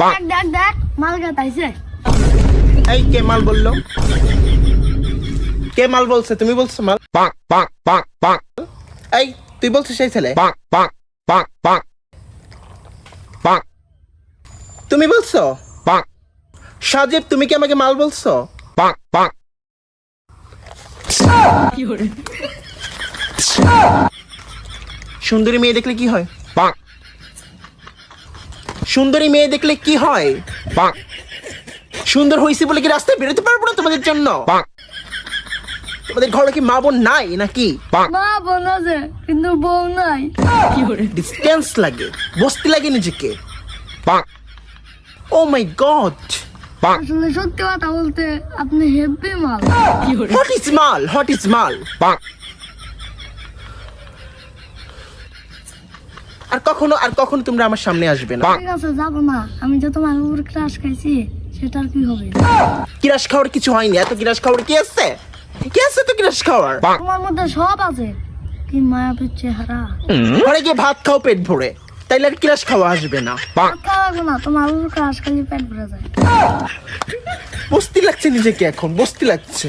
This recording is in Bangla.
দেখ দেখ মাল গাতাইছে। এই কে মাল বললো? কে মাল বলছে? তুমি বলছো মাল? এই তুই বলছিস সেই ছেলে? তুমি বলছো? সাজিব তুমি কি আমাকে মাল বলছো? সুন্দরী মেয়ে দেখলে কি হয়? সুন্দরী মেয়ে দেখলে কি হয়? সুন্দর হয়েছে বলে কি রাস্তায় বেরোতে পারবো না তোমাদের জন্য? তোমাদের ঘরে কি মা বোন নাই নাকি? মা বোন আছে কিন্তু বউ নাই। ডিস্টেন্স লাগে, বসতে লাগে নিজেকে। ও মাই গড, আসলে সত্যি কথা বলতে আপনি হেব্বি মাল। হোয়াট ইজ মাল? হোয়াট ইজ মাল? আর কখনো তোমরা আমার সামনে আসবে না। ঠিক আছে যাবো না, আমি যে তোমার উপর ক্রাশ খাইছি সেটার কি হবে? কিরাস খাওয়ার কিছু হয়নি। এত কিরাস খাওয়ার কি আছে? কি আছে তো কিরাস খাওয়ার? তোমার মধ্যে সব আছে, কি মায়াবীর চেহারা। ঘরে গিয়ে ভাত খাও পেট ভরে, তাইলে আর কিরাস খাওয়া আসবে না। খাওয়াবো না, তোমার উপর ক্রাশ খালি পেট ভরে যায়। বস্তি লাগছে নিজেকে, এখন বস্তি লাগছে।